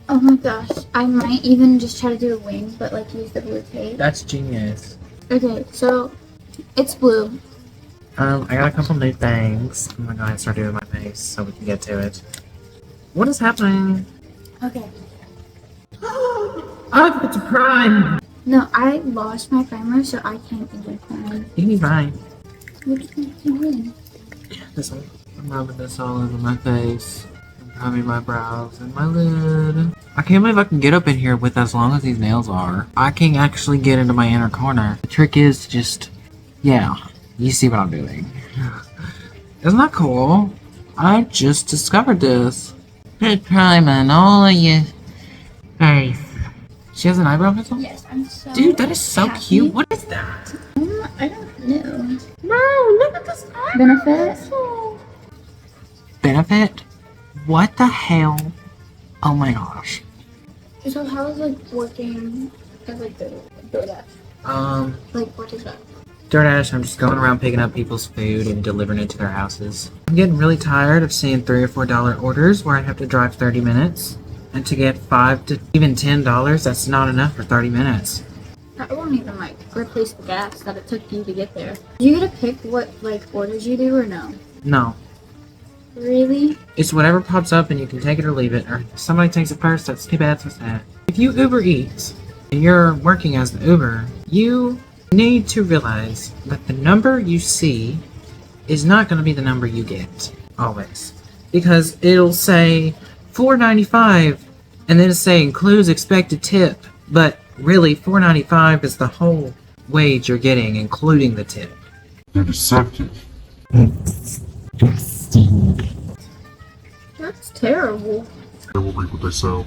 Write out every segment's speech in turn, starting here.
Oh my gosh. I might even just try to do a wing, but like use the blue tape. That's genius. Okay, so it's blue. I got a couple new things. I'm gonna go ahead and start doing my face so we can get to it. What is happening? Okay. I've got to prime! No, I lost my primer, so I can't even prime. You need mine. Which one? This one. I'm rubbing this all over my face. I'm priming my brows and my lid. I can't believe I can get up in here with as long as these nails are. I can actually get into my inner corner. The trick is to just... yeah. You see what I'm doing. Isn't that cool? I just discovered this. Good priming all of your face. She has an eyebrow pencil? Yes, I'm so. Dude, that is so happy. cute. What is that? I don't know. No, look at this Benefit? Benefit? What the hell? Oh my gosh. So how is like working as like the DoorDash? Like what is that? DoorDash, I'm just going around picking up people's food and delivering it to their houses. I'm getting really tired of seeing $3 or $4 orders where I have to drive 30 minutes. And to get $5 to even $10, that's not enough for 30 minutes. That won't even like replace the gas that it took you to get there. Do you get to pick what like orders you do or no? No. Really? It's whatever pops up and you can take it or leave it. Or if somebody takes it first, that's too bad, so sad. If you Uber Eats and you're working as the Uber, you need to realize that the number you see is not going to be the number you get. Always. Because it'll say $4.95 and then it'll say includes expected tip. But really, $4.95 is the whole wage you're getting, including the tip. They're deceptive. That's terrible. They will reap what they sow.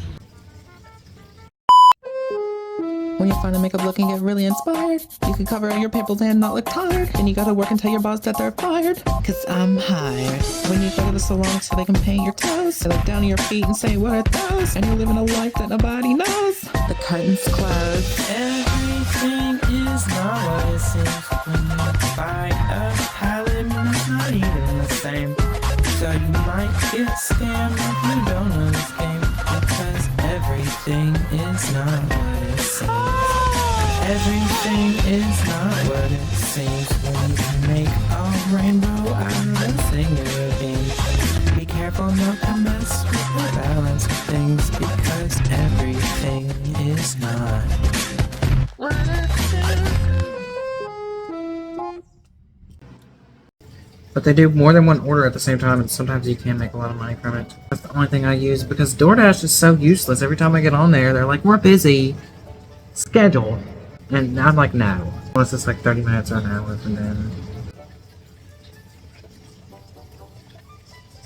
When you find a makeup look and get really inspired, you can cover your pimples and not look tired. Then you gotta work and tell your boss that they're fired. Cause I'm hired. When you go to the salon so they can paint your toes, they look down at your feet and say, what are those? And you're living a life that nobody knows. The curtains close. Everything is not what it seems. When you buy a palette, it's not even the same. So you might get scammed if you don't know this game. Because everything is not what it seems. Everything is not what it seems. When you can make a rainbow out of a singular beam. Be careful not to mess with the balance of things. Because everything is not what it seems. But they do more than one order at the same time, and sometimes you can make a lot of money from it. That's the only thing I use, because DoorDash is so useless. Every time I get on there, they're like, we're busy. Schedule. And I'm like, no. Unless it's like 30 minutes or an hour, and then...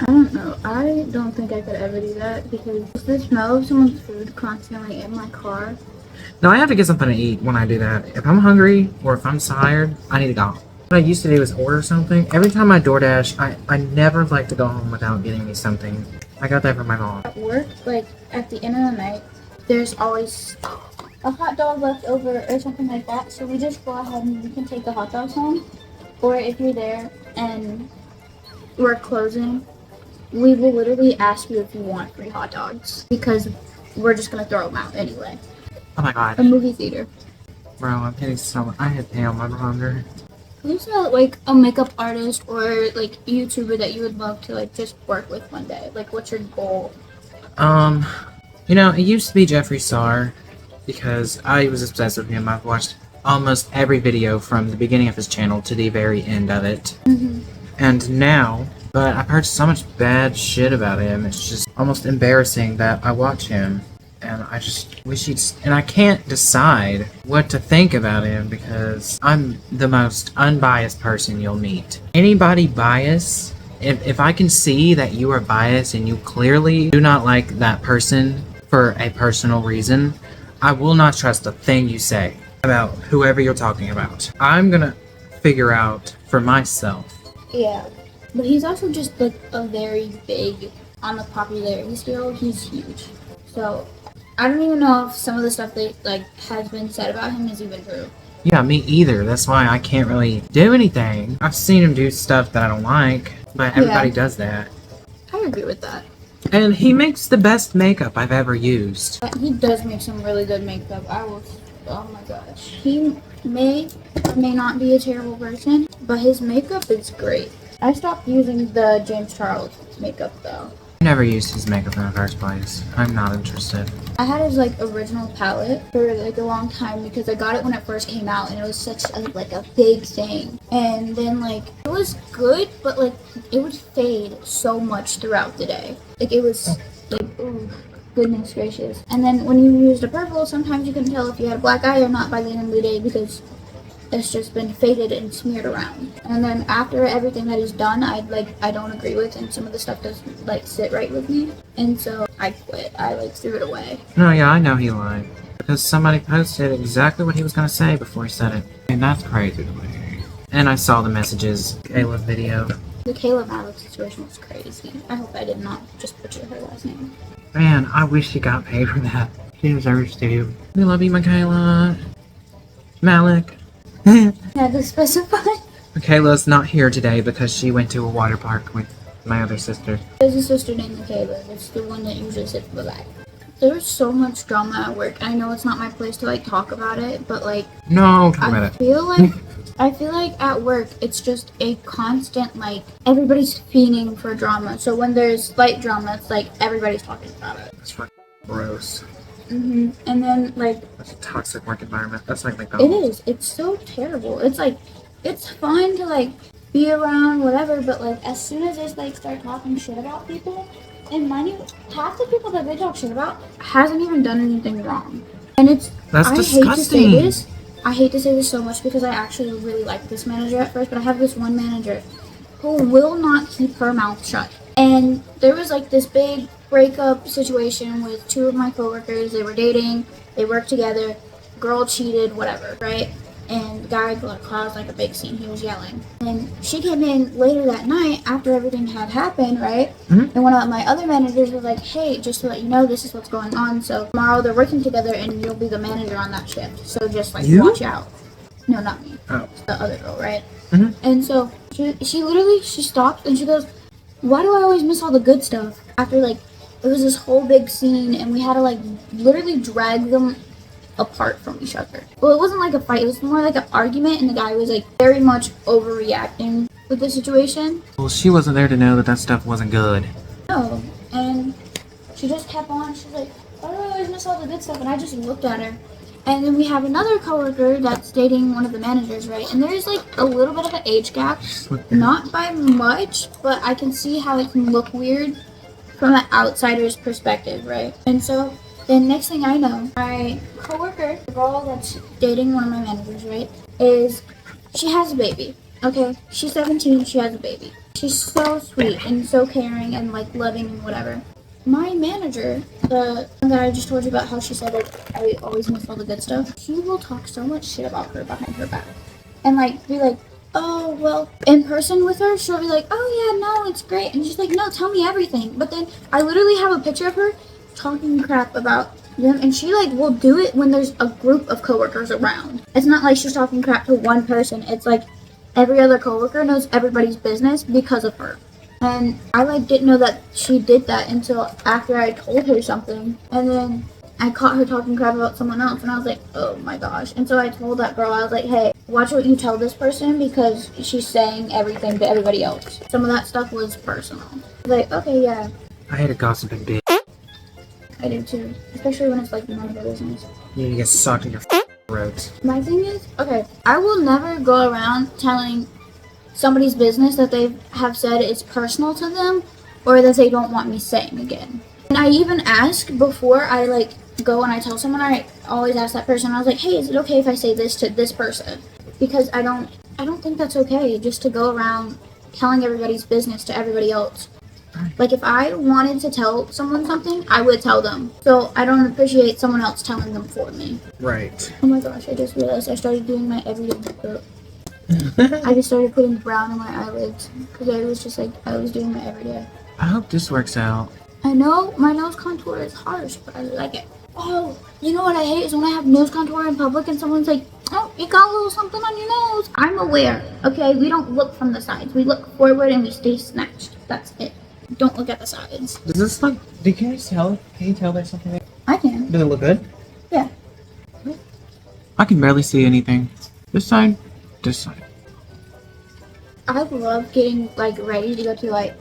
I don't know. I don't think I could ever do that because the smell of someone's food constantly in my car. No, I have to get something to eat when I do that. If I'm hungry, or if I'm tired, I need to go. What I used to do is order something. Every time I DoorDash, I never like to go home without getting me something. I got that from my mom. At work, like at the end of the night, there's always a hot dog left over or something like that. So we just go ahead and we can take the hot dogs home. Or if you're there and we're closing, we will literally ask you if you want free hot dogs because we're just gonna throw them out anyway. Oh my god. A movie theater. Bro, I'm getting so much. I had pay on my hunger. Who's like a makeup artist or like YouTuber that you would love to like just work with one day? Like, what's your goal? You know, it used to be Jeffree Star because I was obsessed with him. I've watched almost every video from the beginning of his channel to the very end of it. And now, but I've heard so much bad shit about him. It's just almost embarrassing that I watch him. And I just wish he'd... And I can't decide what to think about him because I'm the most unbiased person you'll meet. Anybody biased, if I can see that you are biased and you clearly do not like that person for a personal reason, I will not trust a thing you say about whoever you're talking about. I'm gonna figure out for myself. Yeah, but he's also just like a very big on the popularity scale. He's huge, so I don't even know if some of the stuff that like has been said about him is even true. Yeah, me either. That's why I can't really do anything. I've seen him do stuff that I don't like, but everybody does that. I agree with that. And he makes the best makeup I've ever used. He does make some really good makeup. Oh my gosh. He may or may not be a terrible person, but his makeup is great. I stopped using the James Charles makeup though. I never used his makeup in the first place. I'm not interested. I had his like original palette for like a long time because I got it when it first came out and it was such a big thing. And then like it was good, but like it would fade so much throughout the day. Like it was like, ooh, goodness gracious. And then when you used a purple, sometimes you couldn't tell if you had a black eye or not by the end of the day because it's just been faded and smeared around. And then after everything that he's done, I don't agree with, and some of the stuff doesn't like sit right with me, and so I quit. I like threw it away. No, yeah, I know he lied. Because somebody posted exactly what he was gonna say before he said it. And that's crazy to me. And I saw the messages, Kayla's video. The Caleb Alex situation was crazy. I hope I did not just butcher her last name. Man, I wish she got paid for that. She deserves to. We love you, Michaela. Malik. Had to specify. Michaela's not here today because she went to a water park with my other sister. There's a sister named Michaela. It's the one that usually sits in the back. There's so much drama at work. I know it's not my place to like talk about it, but like No, talk about I it. feel like at work it's just a constant like everybody's fiending for drama. So when there's slight drama, it's like everybody's talking about it. It's fucking gross. And then like That's a toxic work environment. That's like it McDonald's. is. It's so terrible. It's like it's fun to like be around whatever, but like as soon as they like start talking shit about people, and mind you, half the people that they talk shit about hasn't even done anything wrong. And it's That's I disgusting. hate to say this. I hate to say this so much because I actually really like this manager at first, but I have this one manager who will not keep her mouth shut. And there was like this big breakup situation with two of my coworkers. They were dating, they worked together, girl cheated, whatever, right? And the guy caused like a big scene. He was yelling. And she came in later that night after everything had happened, right? And one of my other managers was like, hey, just to let you know, this is what's going on. So tomorrow they're working together and you'll be the manager on that shift. So just like watch out. No, not me. Oh. The other girl, right? And so she literally stopped and she goes, why do I always miss all the good stuff? After like it was this whole big scene and we had to like literally drag them apart from each other. Well, it wasn't like a fight, it was more like an argument, and the guy was like very much overreacting with the situation. Well, she wasn't there to know that stuff wasn't good. No, and she just kept on. She's like, why do I always miss all the good stuff? And I just looked at her. And then we have another coworker that's dating one of the managers, right? And there's like a little bit of an age gap. Not by much, but I can see how it can look weird from an outsider's perspective, right? And so then next thing I know, my coworker, the girl that's dating one of my managers, right, she has a baby. Okay? She's 17, she has a baby. She's so sweet and so caring and like loving and whatever. My manager, the one that I just told you about how she said like I always miss all the good stuff, she will talk so much shit about her behind her back. And like be like, oh well, in person with her, she'll be like, oh yeah, no, it's great. And she's like, no, tell me everything. But then I literally have a picture of her talking crap about them, and she like will do it when there's a group of coworkers around. It's not like she's talking crap to one person. It's like every other coworker knows everybody's business because of her. And I like didn't know that she did that until after I told her something. And then I caught her talking crap about someone else, and I was like, oh my gosh. And so I told that girl, I was like, hey, watch what you tell this person because she's saying everything to everybody else. Some of that stuff was personal. I was like, okay, yeah, I hate a gossiping bitch. I do too. Especially when it's like none of their business. You need to get sucked in your throats. My thing is, okay, I will never go around telling somebody's business that they have said is personal to them or that they don't want me saying again. And I even ask before I like go and I tell someone, I always ask that person, I was like, hey, is it okay if I say this to this person? Because I don't think that's okay just to go around telling everybody's business to everybody else. Like if I wanted to tell someone something, I would tell them. So I don't appreciate someone else telling them for me. Right. Oh my gosh, I just realized I started doing my everyday makeup. I just started putting brown on my eyelids because I was just like, I was doing my everyday. I hope this works out. I know my nose contour is harsh, but I like it. Oh, you know what I hate is when I have nose contour in public and someone's like, oh, you got a little something on your nose. I'm aware, okay? We don't look from the sides. We look forward and we stay snatched. That's it. Don't look at the sides. Does this look? Can you tell? Can you tell there's something there? I can. Does it look good? Yeah. I can barely see anything. This side, this side. I love getting like ready to go to like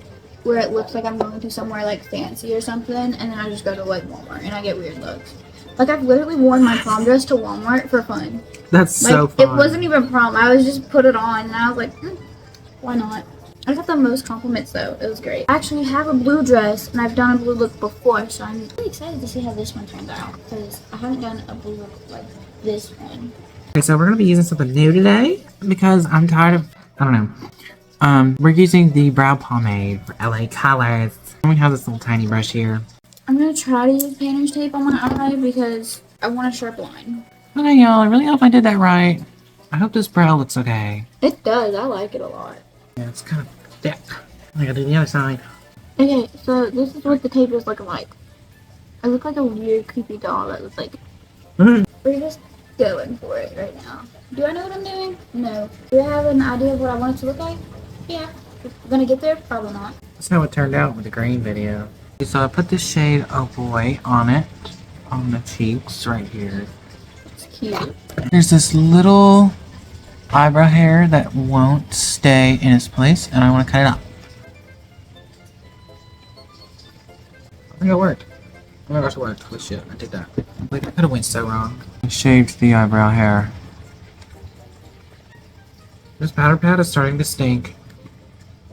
where it looks like I'm going to somewhere like fancy or something, and then I just go to like Walmart and I get weird looks. Like I've literally worn my prom dress to Walmart for fun. That's Like so fun. it wasn't even prom. I was just put it on and I was like, why not? I got the most compliments though. It was great. I actually have a blue dress and I've done a blue look before, so I'm really excited to see how this one turns out because I haven't done a blue look like this one. Okay, so we're gonna be using something new today because I'm tired of, I don't know. We're using the brow pomade for LA Colors. We have this little tiny brush here. I'm gonna try to use painter's tape on my eye because I want a sharp line. Okay, y'all, I really hope I did that right. I hope this brow looks okay. It does. I like it a lot. Yeah, it's kind of thick. I gotta do the other side. Okay, so this is what the tape is looking like. I look like a weird, creepy doll that was like, we're just going for it right now. Do I know what I'm doing? No. Do I have an idea of what I want it to look like? Yeah. Gonna get there? Probably not. That's how it turned out with the green video. So I put this shade Oh Boy on it, on the cheeks right here. It's cute. There's this little eyebrow hair that won't stay in its place, and I want to cut it off. I think it worked. Oh my gosh, it worked. Holy shit, I did that. Like, I could have went so wrong. I shaved the eyebrow hair. This powder pad is starting to stink.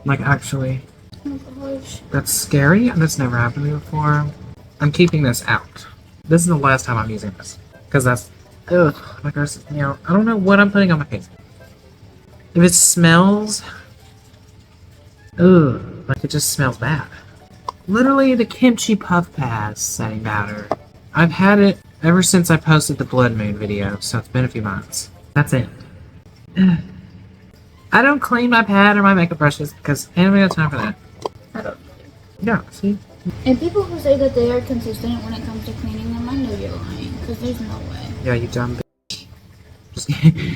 Like, actually. Oh gosh. That's scary. That's never happened to me before. I'm keeping this out. This is the last time I'm using this. Because that's... Ugh. Like, there's, you know, I don't know what I'm putting on my face. If it smells... Ugh. Like, it just smells bad. Literally the kimchi puff pass setting powder. I've had it ever since I posted the Blood Moon video, so it's been a few months. That's it. I don't clean my pad or my makeup brushes because I haven't got time for that. I don't. Yeah, see? And people who say that they are consistent when it comes to cleaning them, I know you're lying. Because there's no way. Yeah, you dumb bitch. Just kidding.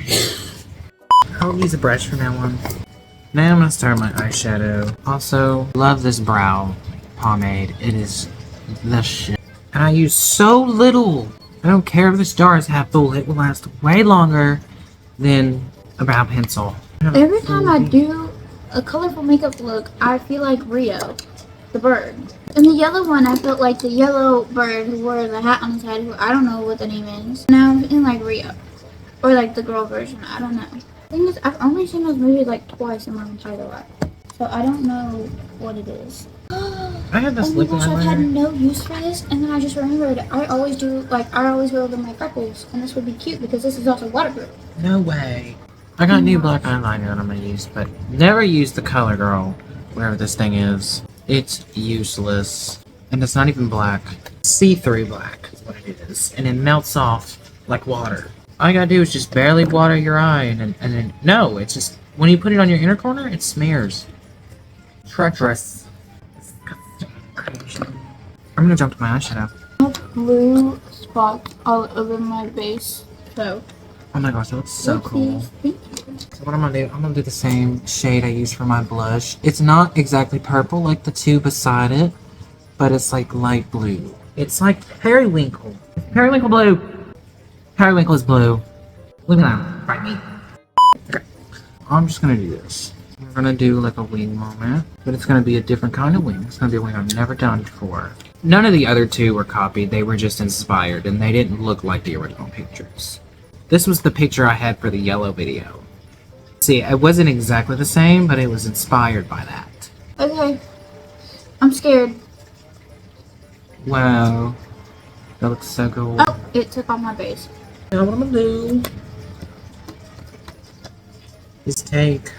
I'll use a brush from now on. Now I'm gonna start my eyeshadow. Also, love this brow pomade. It is the shit. And I use so little. I don't care if this jar is half full. It will last way longer than a brow pencil. Every time I do a colorful makeup look, I feel like Rio, the bird. In the yellow one, I felt like the yellow bird who wore the hat on his head, who I don't know what the name is. Now I'm feeling like Rio. Or like the girl version, I don't know. The thing is, I've only seen those movies like twice in my entire life. So I don't know what it is. I have this Oh my liquid gosh, I've had eyeliner. no use for this, and then I just remembered I always go over my freckles, and this would be cute because this is also waterproof. No way. I got new black eyeliner that I'm gonna use, but never use the Color Girl, whatever this thing is. It's useless. And it's not even black. See-through black is what it is. And it melts off like water. All you gotta do is just barely water your eye, and then, no, it's just, when you put it on your inner corner, it smears. Treacherous. I'm gonna jump to my eyeshadow. I have blue spots all over my base, so. Oh my gosh, that looks so cool. Oopsies. Thank you. So what I'm gonna do, I'm gonna do the same shade I used for my blush. It's not exactly purple like the two beside it, but it's like light blue. It's like periwinkle. Periwinkle blue. Periwinkle is blue. Look at that. Right me. Okay. I'm just gonna do this. We're gonna do like a wing moment, but it's gonna be a different kind of wing. It's gonna be a wing I've never done before. None of the other two were copied. They were just inspired, and they didn't look like the original pictures. This was the picture I had for the yellow video. See, it wasn't exactly the same, but it was inspired by that. Okay. I'm scared. Wow. That looks so cool. Oh, it took off my base. Now what I'm gonna do is take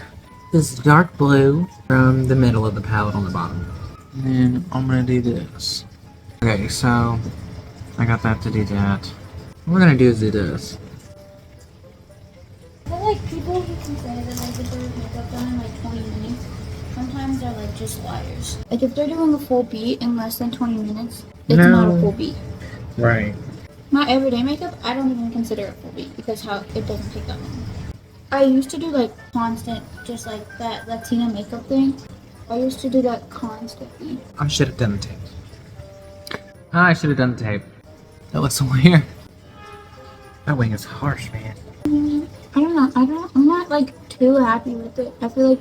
this dark blue from the middle of the palette on the bottom. And then I'm gonna do this. Okay, so I got that to do that. What we're gonna do is do this. I feel like people who can say that they get their makeup done in like 20 minutes, sometimes they're like just liars. Like if they're doing a full beat in less than 20 minutes, it's not a No. full beat. Right. My everyday makeup, I don't even consider it full beat because how it doesn't take that long. I used to do like constant, just like that Latina makeup thing, I used to do that constantly. I should have done the tape. I should have done the tape. That looks weird. That wing is harsh, man. I don't know. I'm not like too happy with it. I feel like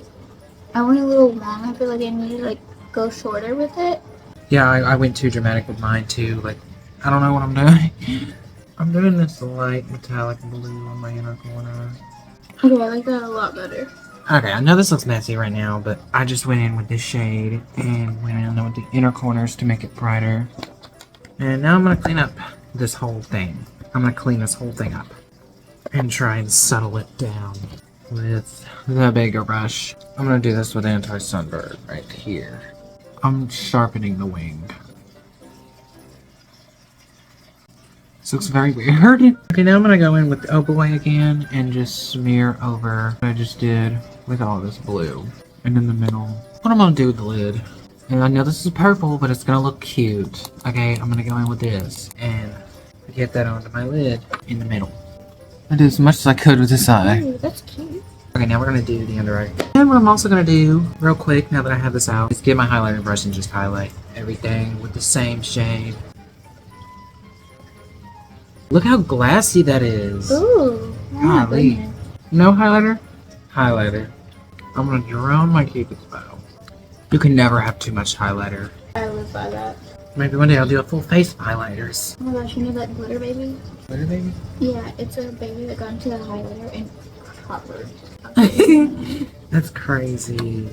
I went a little long. I feel like I need to like go shorter with it. Yeah, I went too dramatic with mine too. Like, I don't know what I'm doing. I'm doing this light metallic blue on my inner corner. Okay, I like that a lot better. Okay, I know this looks messy right now, but I just went in with this shade and went in with the inner corners to make it brighter. And now I'm gonna clean up this whole thing. I'm gonna clean this whole thing up and try and settle it down with the bigger brush. I'm gonna do this with anti-sunburn right here. I'm sharpening the wing. This looks very weird. Okay, now I'm gonna go in with the Boy again and just smear over what I just did with all this blue. And in the middle, what I'm gonna do with the lid. And I know this is purple, but it's gonna look cute. Okay, I'm gonna go in with this and get that onto my lid in the middle. I did as much as I could with this eye. Ooh, that's cute. Okay, now we're gonna do the under eye. And what I'm also gonna do, real quick, now that I have this out, is get my highlighter brush and just highlight everything with the same shade. Look how glassy that is. Ooh. Oh my Golly. goodness. No highlighter? Highlighter. I'm gonna drown my cupid's bow. You can never have too much highlighter. I live by that. Maybe one day I'll do a full face of highlighters. Oh my gosh, you know that glitter baby? Glitter baby? Yeah, it's a baby that got into the highlighter and covered. That's crazy.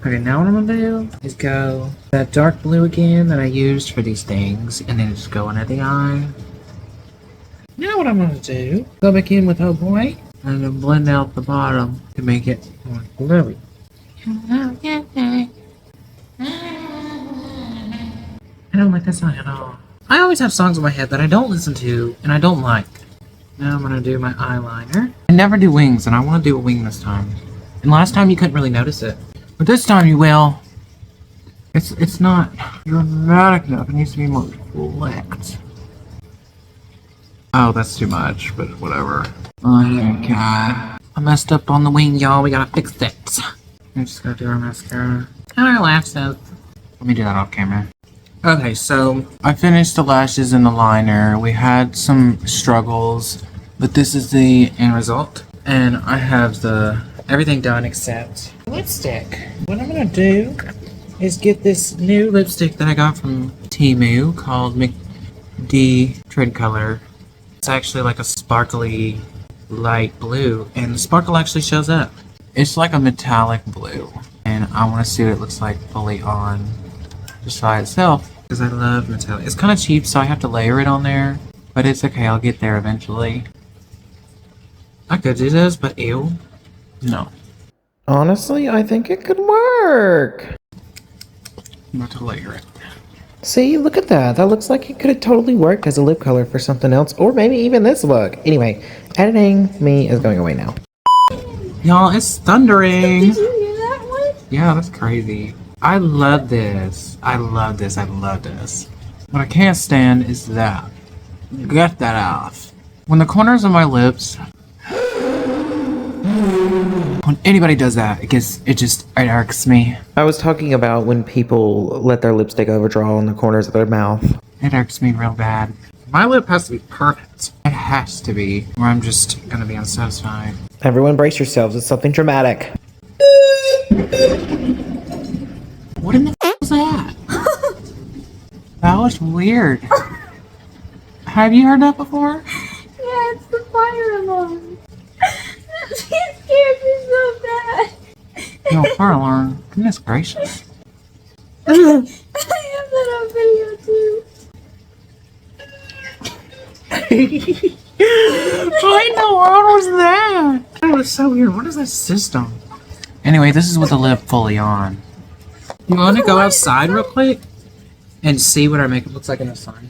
Okay, now what I'm gonna do is go that dark blue again that I used for these things, and then just go under the eye. Now what I'm gonna do, go back in with Oh Boy, and then blend out the bottom to make it more gluey. I don't like that song at all. I always have songs in my head that I don't listen to and I don't like. Now I'm gonna do my eyeliner. I never do wings, and I want to do a wing this time. And last time you couldn't really notice it, but this time you will. It's not dramatic enough. It needs to be more flicked. Oh, that's too much, but whatever. Oh my god. I messed up on the wing, y'all. We gotta fix it. I'm just gonna do our mascara. And our lashes. Let me do that off camera. Okay, so I finished the lashes and the liner. We had some struggles, but this is the end result. And I have everything done except lipstick. What I'm gonna do is get this new lipstick that I got from Temu called McD Trend Color. It's actually like a sparkly light blue, and the sparkle actually shows up. It's like a metallic blue, and I want to see what it looks like fully on just by itself, because I love metallic. It's kind of cheap, so I have to layer it on there, but it's okay, I'll get there eventually. I could do this, but ew. No. Honestly, I think it could work. I'm about to layer it. See, look at that. That looks like it could have totally worked as a lip color for something else, or maybe even this look. Anyway, editing me is going away now. Y'all, it's thundering. Did you hear that one? Yeah, that's crazy. I love this. I love this. I love this. What I can't stand is that. Get that off. When the corners of my lips, when anybody does that, it irks me. I was talking about when people let their lipstick overdraw on the corners of their mouth. It irks me real bad. My lip has to be perfect. It has to be, or I'm just gonna be unsatisfied. Everyone brace yourselves, it's something dramatic. What in the f was that? That was weird. Have you heard that before? Yeah, it's the fire alarm. It scared me so bad. No, fire alarm. Goodness gracious. I have that on video too. What in the world was that? That was so weird. What is that system? Anyway, this is with the lip fully on. You want to go outside real quick and see what our makeup looks like in the sun?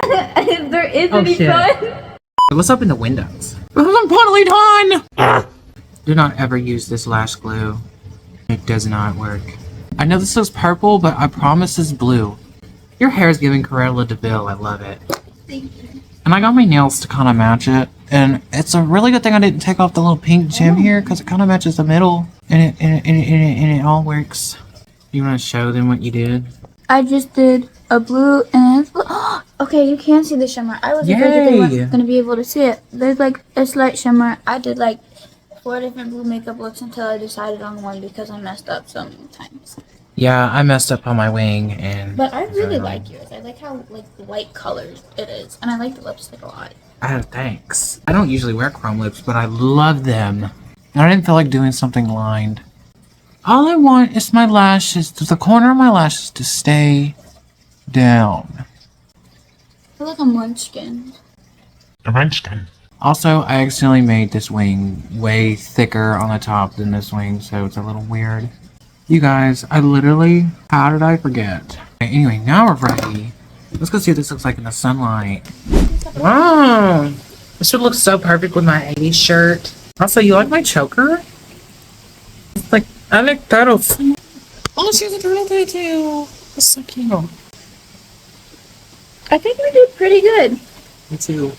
If there is Oh, any shit. fun. Let's open the windows. I'm totally done! Do not ever use this lash glue. It does not work. I know this looks purple, but I promise it's blue. Your hair is giving Cruella de Vil. I love it. Thank you. And I got my nails to kind of match it. And it's a really good thing I didn't take off the little pink gem here, because it kind of matches the middle. And it all works. You want to show them what you did? I just did a blue and okay, you can see the shimmer. I was afraid that they Yay! weren't gonna be able to see it. There's like a slight shimmer. I did like 4 different blue makeup looks until I decided on one because I messed up sometimes. Yeah, I messed up on my wing and... But I really like yours. I like how like light colors it is, and I like the lipstick a lot. Thanks. I don't usually wear chrome lips, but I love them. And I didn't feel like doing something lined. All I want is my lashes, the corner of my lashes to stay down. I feel like I'm munchkin. A munchkin. Also, I accidentally made this wing way thicker on the top than this wing, so it's a little weird. You guys, how did I forget? Okay, anyway, now we're ready. Let's go see what this looks like in the sunlight. Wow! This would look so perfect with my 80s shirt. Also, you like my choker? It's like, I like turtles. Oh, she has a turtle tattoo. That's so cute. I think we did pretty good. Me too.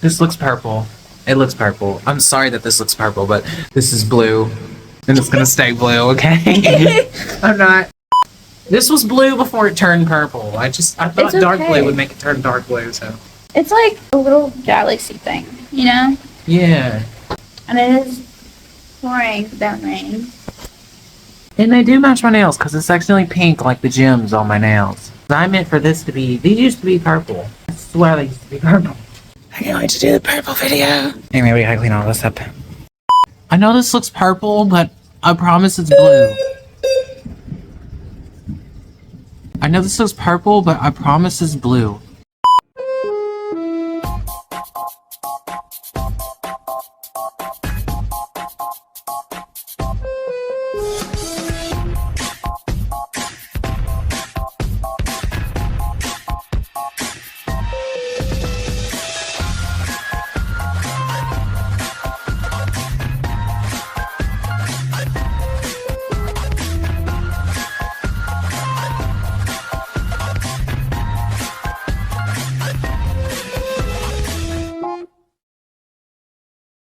This looks purple. It looks purple. I'm sorry that this looks purple, but this is blue. And it's gonna stay blue, okay? I'm not. This was blue before it turned purple. I thought It's dark okay. blue would make it turn dark blue, so. It's like a little galaxy thing, you know? Yeah. And it is pouring down rain. And they do match my nails, because it's accidentally pink like the gems on my nails. I meant for this to be, these used to be purple. I swear they used to be purple. I can't wait to do the purple video. Anyway, we gotta clean all this up. I know this looks purple, but I promise it's blue. I know this looks purple, but I promise it's blue.